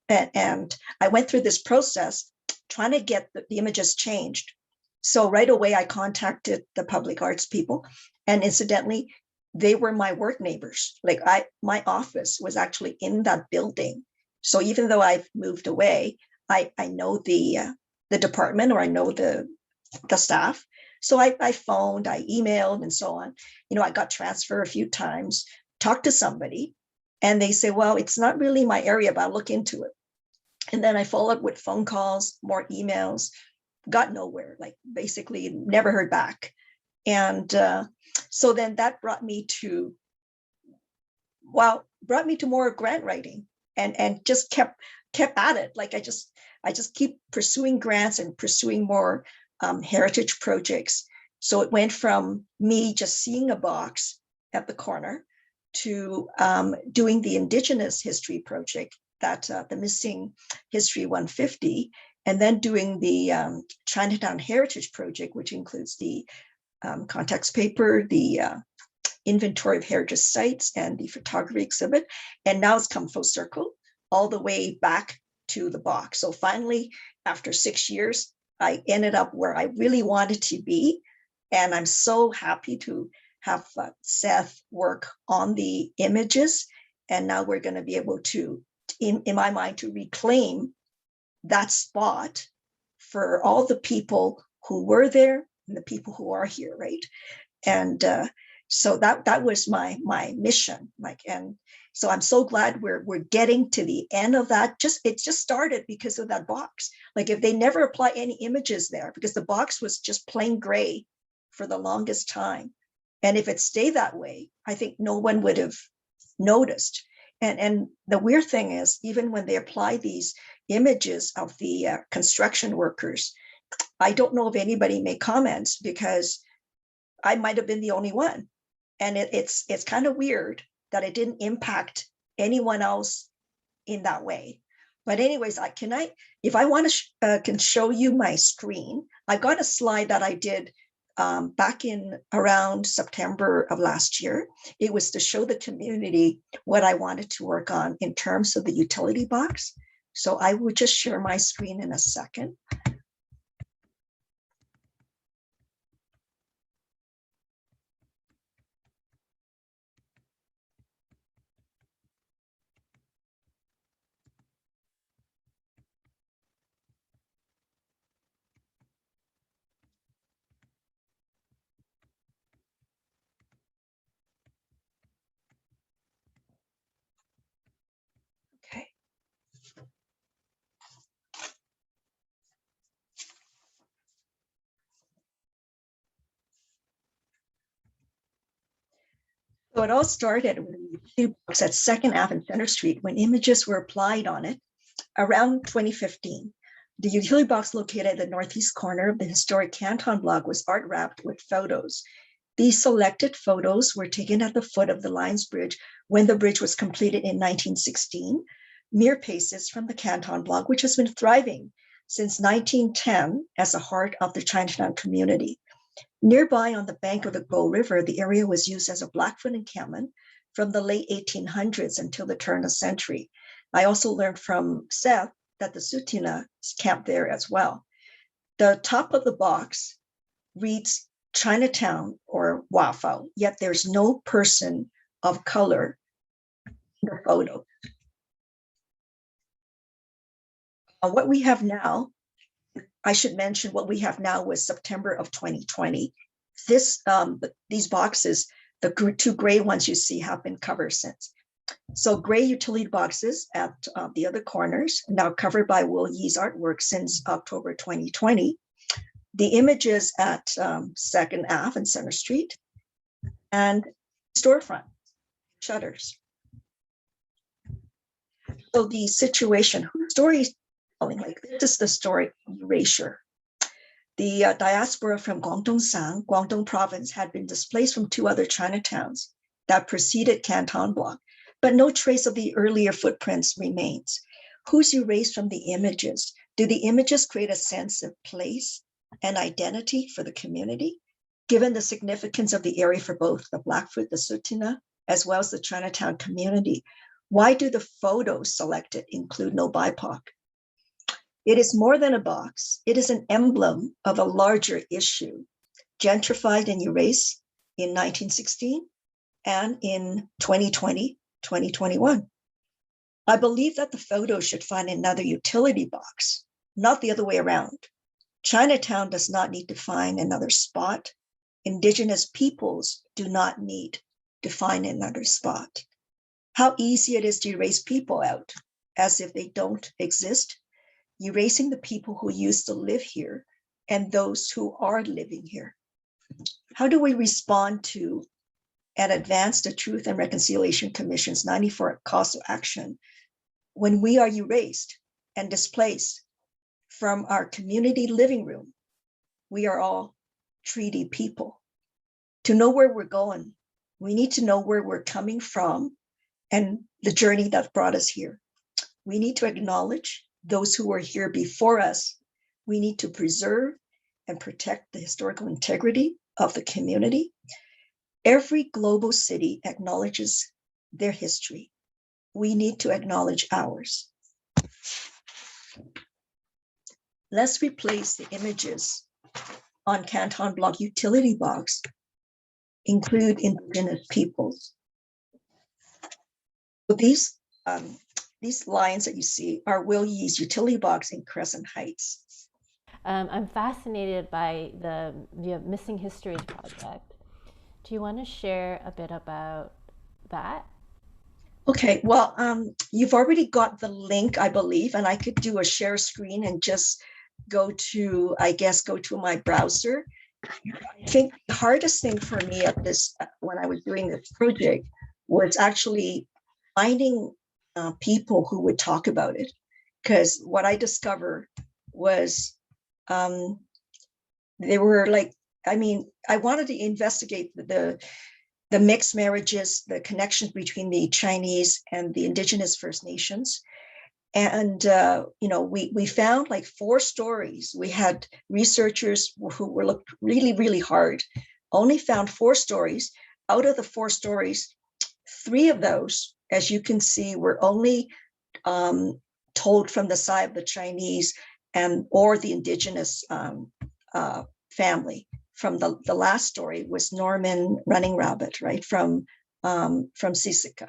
went through this process trying to get the images changed. So right away, I contacted the public arts people. And incidentally, they were my work neighbors. Like my office was actually in that building. So even though I've moved away, I know the department, or I know the staff. So I phoned, I emailed, and so on. I got transferred a few times, talked to somebody, and they say, well, it's not really my area, but I'll look into it. And then I followed up with phone calls, more emails, got nowhere, like basically never heard back. And so then that brought me to more grant writing, and just kept at it. Like I just keep pursuing grants and pursuing more heritage projects. So it went from me just seeing a box at the corner to doing the Indigenous History Project, that the Missing History 150, and then doing the Chinatown Heritage Project, which includes the context paper, the inventory of heritage sites, and the photography exhibit. And now it's come full circle, all the way back to the box. So finally, after 6 years, I ended up where I really wanted to be. And I'm so happy to have Seth work on the images. And now we're going to be able to, in my mind, to reclaim that spot for all the people who were there and the people who are here, right? And so that was my mission. And so I'm so glad we're getting to the end of that. It just started because of that box. Like if they never apply any images there, because the box was just plain gray for the longest time, and if it stayed that way, I think no one would have noticed. And the weird thing is, even when they apply these images of the construction workers, I don't know if anybody made comments, because I might have been the only one. And it's kind of weird that it didn't impact anyone else in that way. But anyways, if I want to can show you my screen. I've got a slide that I did back in around September of last year. It was to show the community what I wanted to work on in terms of the utility box. So I would just share my screen in a second. Okay. So it all started with a utility box at 2nd Ave and Center Street when images were applied on it around 2015. The utility box located at the northeast corner of the historic Canton Block was art wrapped with photos. These selected photos were taken at the foot of the Lions Bridge when the bridge was completed in 1916, mere paces from the Canton Block, which has been thriving since 1910 as a heart of the Chinatown community. Nearby on the bank of the Guo River, the area was used as a Blackfoot encampment from the late 1800s until the turn of the century. I also learned from Seth that the Tsuut'ina camped there as well. The top of the box reads Chinatown or Wafao, yet there's no person of color in the photo. What we have now, I should mention what we have now was September of 2020. These boxes, the two gray ones you see, have been covered since. So gray utility boxes at the other corners, now covered by Will Yee's artwork since October 2020. The images at 2nd Ave and Center Street, and storefront shutters. So the situation, whose story is telling? Like, this is the story of erasure. The diaspora from Guangdong-san, Guangdong province, had been displaced from 2 other Chinatowns that preceded Canton Block, but no trace of the earlier footprints remains. Who's erased from the images? Do the images create a sense of place and identity for the community, given the significance of the area for both the Blackfoot, the Tsuut'ina, as well as the Chinatown community? Why do the photos selected include no BIPOC? It is more than a box. It is an emblem of a larger issue, gentrified and erased in 1916 and in 2020, 2021. I believe that the photo should find another utility box, not the other way around. Chinatown does not need to find another spot. Indigenous peoples do not need to find another spot. How easy it is to erase people out as if they don't exist, erasing the people who used to live here and those who are living here. How do we respond to and advance the Truth and Reconciliation Commission's 94 calls to action when we are erased and displaced from our community living room? We are all treaty people. To know where we're going, we need to know where we're coming from and the journey that brought us here. We need to acknowledge those who were here before us. We need to preserve and protect the historical integrity of the community. Every global city acknowledges their history. We need to acknowledge ours. Let's replace the images on Canton Block utility box, include Indigenous peoples. So these lines that you see are Will Yee's utility box in Crescent Heights. I'm fascinated by the Missing Histories project. Do you want to share a bit about that? Okay, well, you've already got the link, I believe, and I could do a share screen and just go to my browser. I think the hardest thing for me at this, when I was doing this project, was actually finding people who would talk about it. Because what I discovered was they were like, I wanted to investigate the mixed marriages, the connections between the Chinese and the Indigenous First Nations. And, we found like 4 stories. We had researchers who were looked really, really hard, only found 4 stories. Out of the 4 stories, 3 of those, as you can see, were only told from the side of the Chinese or the Indigenous family. From the last story was Norman Running Rabbit, right, from Sisika.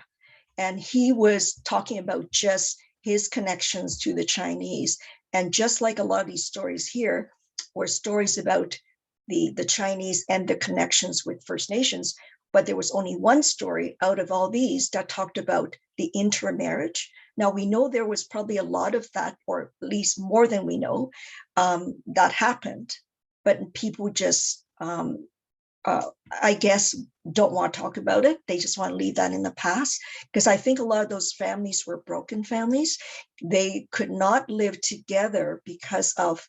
And he was talking about just his connections to the Chinese. And just like a lot of these stories here were stories about the Chinese and the connections with First Nations, but there was only one story out of all these that talked about the intermarriage. Now, we know there was probably a lot of that, or at least more than we know, that happened, but people just, I guess, don't want to talk about it. They just want to leave that in the past, because I think a lot of those families were broken families. They could not live together because of,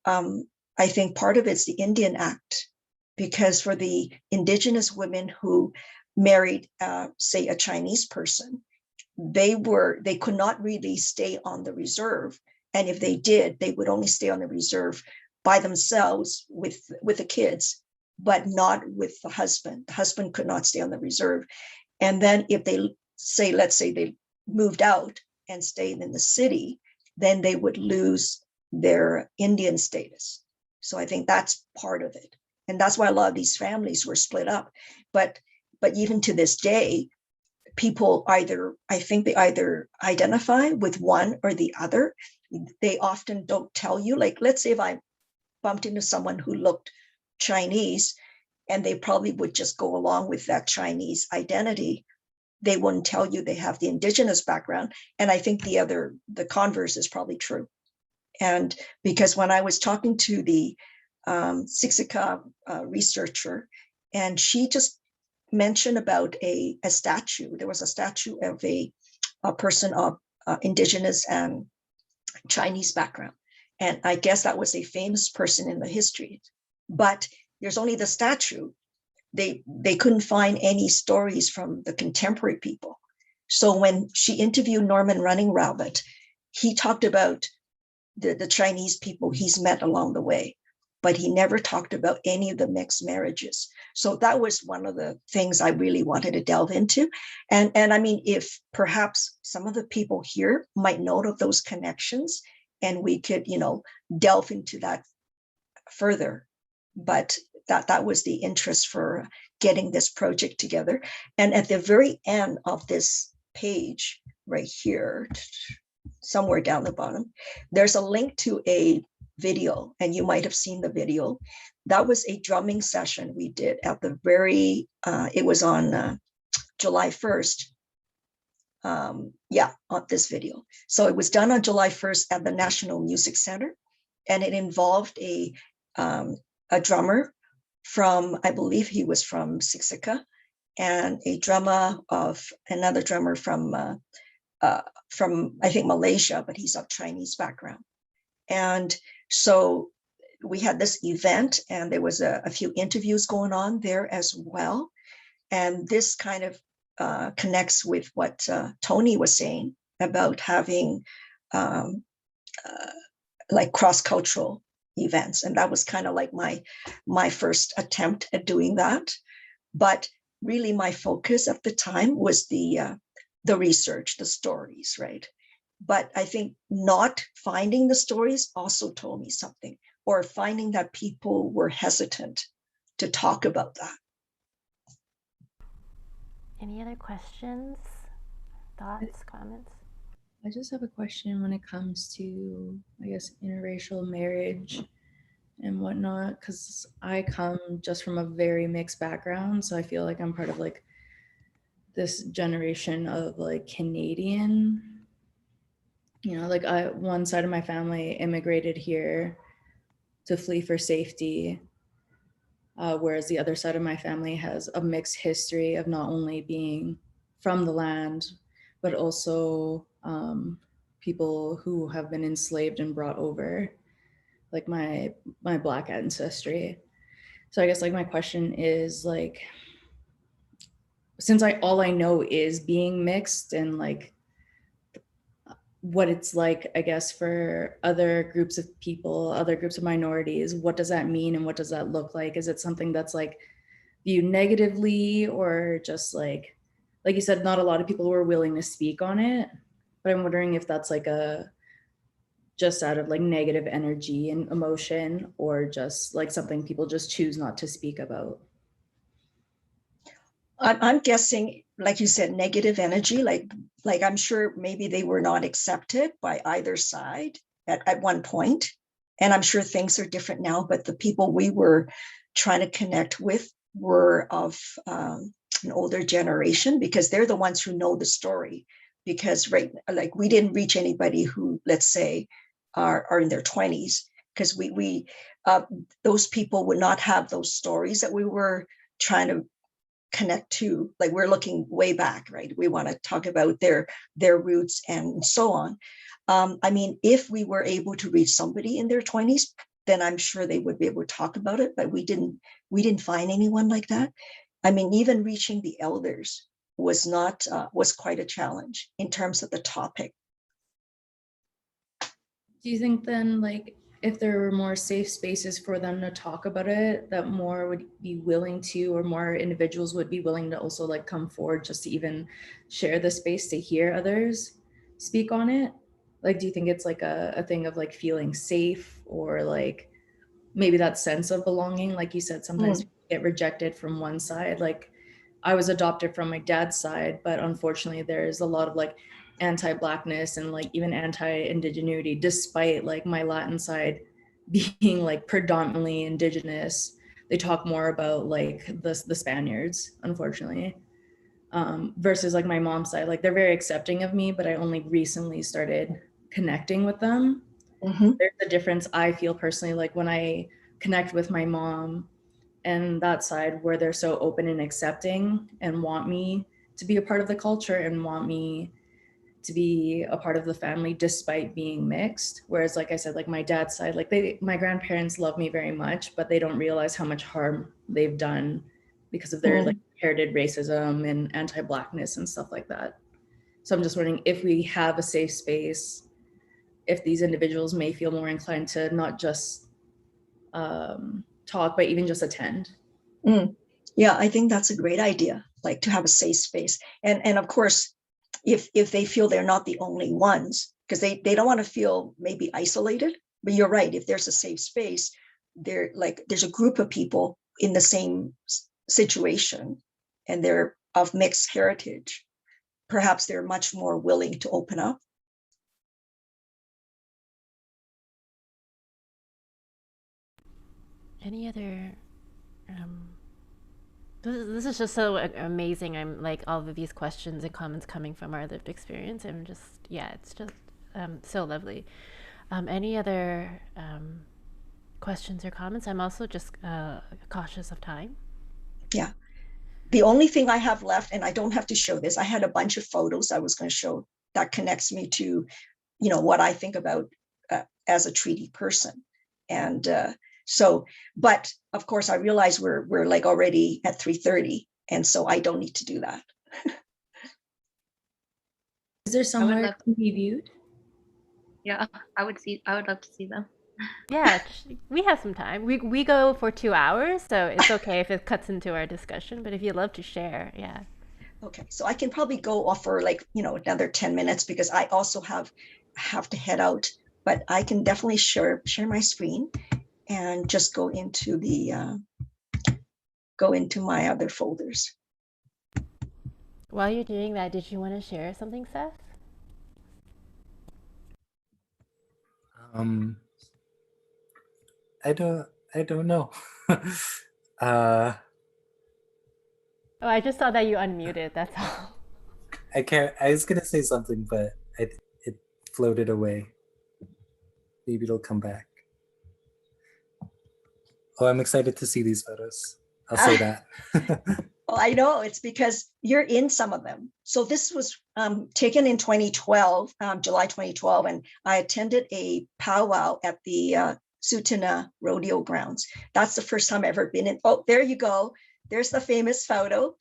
I think part of it's the Indian Act, because for the Indigenous women who married, say, a Chinese person, they could not really stay on the reserve. And if they did, they would only stay on the reserve by themselves with the kids, but not with the husband. The husband could not stay on the reserve. And then if they say, let's say they moved out and stayed in the city, then they would lose their Indian status. So I think that's part of it. And that's why a lot of these families were split up. But even to this day, people I think they either identify with one or the other. They often don't tell you. Like, let's say if I bumped into someone who looked Chinese, and they probably would just go along with that Chinese identity, they wouldn't tell you they have the Indigenous background. And I think the converse is probably true. And because when I was talking to the Siksika researcher, and she just mentioned about a statue. There was a statue of a person of Indigenous and Chinese background. And I guess that was a famous person in the history. But there's only the statue. They couldn't find any stories from the contemporary people. So when she interviewed Norman Running Rabbit, he talked about the Chinese people he's met along the way, but he never talked about any of the mixed marriages. So that was one of the things I really wanted to delve into. And I mean, if perhaps some of the people here might know of those connections, and we could, delve into that further. But that was the interest for getting this project together. And at the very end of this page right here, somewhere down the bottom, there's a link to a video, and you might have seen the video. That was a drumming session we did at the it was on July 1st. On this video. So it was done on July 1st at the National Music Center, and it involved a drummer from, I believe he was from Siksika, and another drummer from I think Malaysia, but he's of Chinese background. And so we had this event, and there was a few interviews going on there as well. And this kind of connects with what Tony was saying about having like cross-cultural events. And that was kind of like my first attempt at doing that. But really my focus at the time was the research, the stories, right? But I think not finding the stories also told me something, or finding that people were hesitant to talk about that. Any other questions, thoughts, comments? I just have a question when it comes to, I guess, interracial marriage and whatnot, because I come just from a very mixed background. So I feel like I'm part of like this generation of like Canadian, like one side of my family immigrated here to flee for safety. Whereas the other side of my family has a mixed history of not only being from the land, but also people who have been enslaved and brought over, like my Black ancestry. So I guess like my question is like, since all I know is being mixed and like what it's like, I guess, for other groups of people, other groups of minorities, what does that mean and what does that look like? Is it something that's like viewed negatively, or just like you said, not a lot of people were willing to speak on it, but I'm wondering if that's like just out of like negative energy and emotion, or just like something people just choose not to speak about. I'm guessing, like you said, negative energy, like I'm sure maybe they were not accepted by either side at one point. And I'm sure things are different now, but the people we were trying to connect with were of an older generation, because they're the ones who know the story. Because like we didn't reach anybody who, let's say, are in their 20s, because we those people would not have those stories that we were trying to connect to. Like we're looking way back, right? We want to talk about their roots and so on. I mean, if we were able to reach somebody in their 20s, then I'm sure they would be able to talk about it, but we didn't find anyone like that. I mean, even reaching the elders was quite a challenge in terms of the topic. Do you think then, like, if there were more safe spaces for them to talk about it, that more would be willing to, or more individuals would be willing to also like come forward just to even share the space to hear others speak on it? Like, do you think it's like a thing of like feeling safe, or like maybe that sense of belonging? Like you said, sometimes people get rejected from one side. Like I was adopted from my dad's side, but unfortunately there's a lot of like anti-Blackness and like even anti-indigeneity, despite like my Latin side being like predominantly indigenous. They talk more about like the Spaniards, unfortunately, versus like my mom's side. Like they're very accepting of me, but I only recently started connecting with them. Mm-hmm. There's a difference I feel personally, like when I connect with my mom and that side, where they're so open and accepting and want me to be a part of the culture and want me to be a part of the family despite being mixed. Whereas like I said, like my dad's side, like my grandparents love me very much, but they don't realize how much harm they've done because of their like inherited racism and anti-Blackness and stuff like that. So I'm just wondering if we have a safe space, if these individuals may feel more inclined to not just talk, but even just attend. Yeah, I think that's a great idea, like to have a safe space. And of course, if they feel they're not the only ones, because they don't want to feel maybe isolated. But you're right, if there's a safe space, there's a group of people in the same situation and they're of mixed heritage, perhaps they're much more willing to open up. Any other this is just so amazing. I'm like, all of these questions and comments coming from our lived experience. I'm just, yeah, it's just so lovely. Any other questions or comments? I'm also just cautious of time. Yeah. The only thing I have left, and I don't have to show this, I had a bunch of photos I was going to show that connects me to, what I think about as a treaty person. And but of course I realize we're like already at 3:30, and so I don't need to do that. Is there somewhere love- to be viewed? Yeah, I would love to see them. Yeah, we have some time. We go for 2 hours, so it's okay if it cuts into our discussion, but if you'd love to share, yeah. Okay, so I can probably go off for like, another 10 minutes because I also have to head out, but I can definitely share my screen and just go into my other folders. While you're doing that, did you want to share something, Seth? I don't know. Oh, I just saw that you unmuted, that's all. I was gonna say something, but it floated away. Maybe it'll come back. Oh, I'm excited to see these photos. I'll say that. Well, I know it's because you're in some of them. So this was taken in 2012, July 2012, and I attended a powwow at the Sutuna Rodeo Grounds. That's the first time I've ever been in. Oh, there you go. There's the famous photo.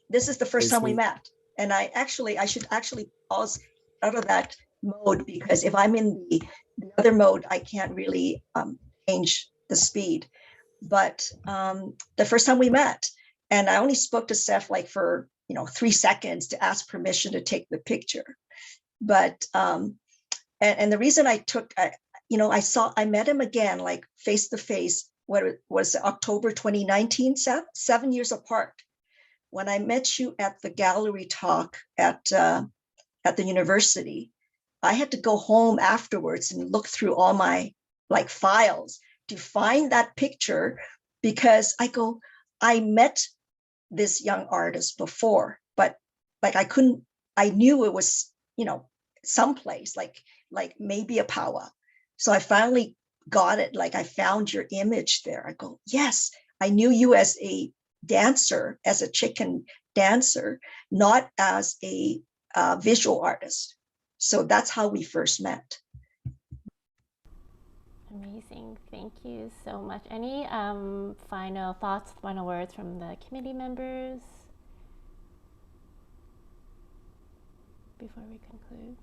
This is the first time we met. And I should actually pause out of that mode, because if I'm in the other mode, I can't really change the speed. But the first time we met, and I only spoke to Seth like for 3 seconds to ask permission to take the picture. But and the reason I took, I met him again like face to face. What was it, October 2019, Seth? 7 years apart. When I met you at the gallery talk at the university, I had to go home afterwards and look through all my like files to find that picture, because I met this young artist before, but like I knew it was, someplace like maybe a powwow. So I finally got it. Like I found your image there. I go, yes, I knew you as a dancer, as a chicken dancer, not as a visual artist. So that's how we first met. Amazing. Thank you so much. Any final thoughts, final words from the committee members before we conclude?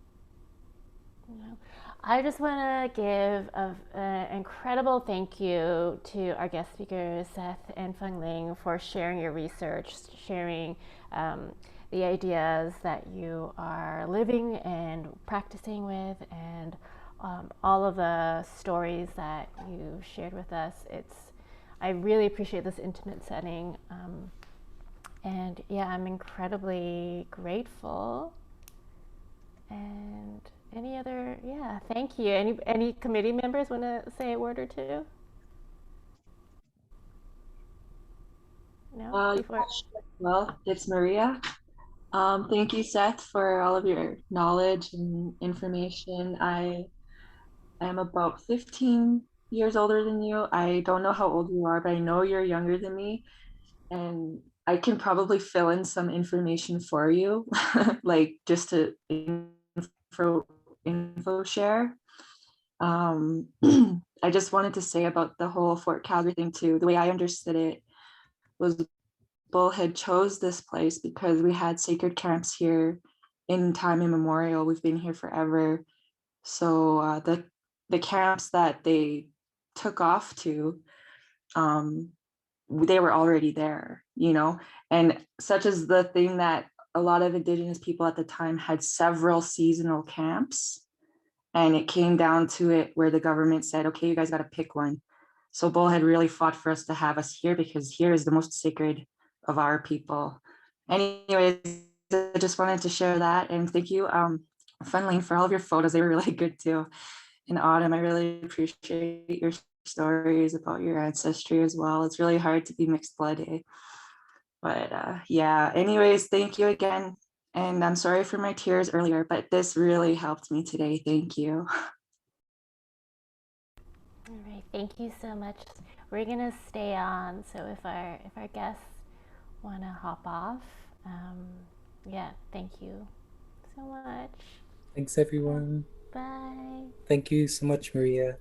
No. I just want to give an incredible thank you to our guest speakers, Seth and Fung Ling, for sharing your research, sharing the ideas that you are living and practicing with, and all of the stories that you shared with us. I really appreciate this intimate setting. And yeah, I'm incredibly grateful. And thank you. Any committee members want to say a word or two? No? Well, it's Maria. Thank you, Seth, for all of your knowledge and information. I am about 15 years older than you. I don't know how old you are, but I know you're younger than me. And I can probably fill in some information for you, like just to info share. I just wanted to say about the whole Fort Calgary thing too. The way I understood it was Bullhead chose this place because we had sacred camps here in time immemorial. We've been here forever. So the camps that they took off to, they were already there, and such as the thing that a lot of Indigenous people at the time had several seasonal camps. And it came down to it where the government said, okay, you guys got to pick one. So Bull had really fought for us to have us here because here is the most sacred of our people. Anyways, I just wanted to share that. And thank you, Fung Ling, for all of your photos. They were really good too. And Autumn, I really appreciate your stories about your ancestry as well. It's really hard to be mixed blooded. But yeah, anyways, thank you again. And I'm sorry for my tears earlier, but this really helped me today. Thank you. All right, thank you so much. We're gonna stay on, so if our guests want to hop off, yeah, thank you so much. Thanks, everyone. Bye. Thank you so much, Maria.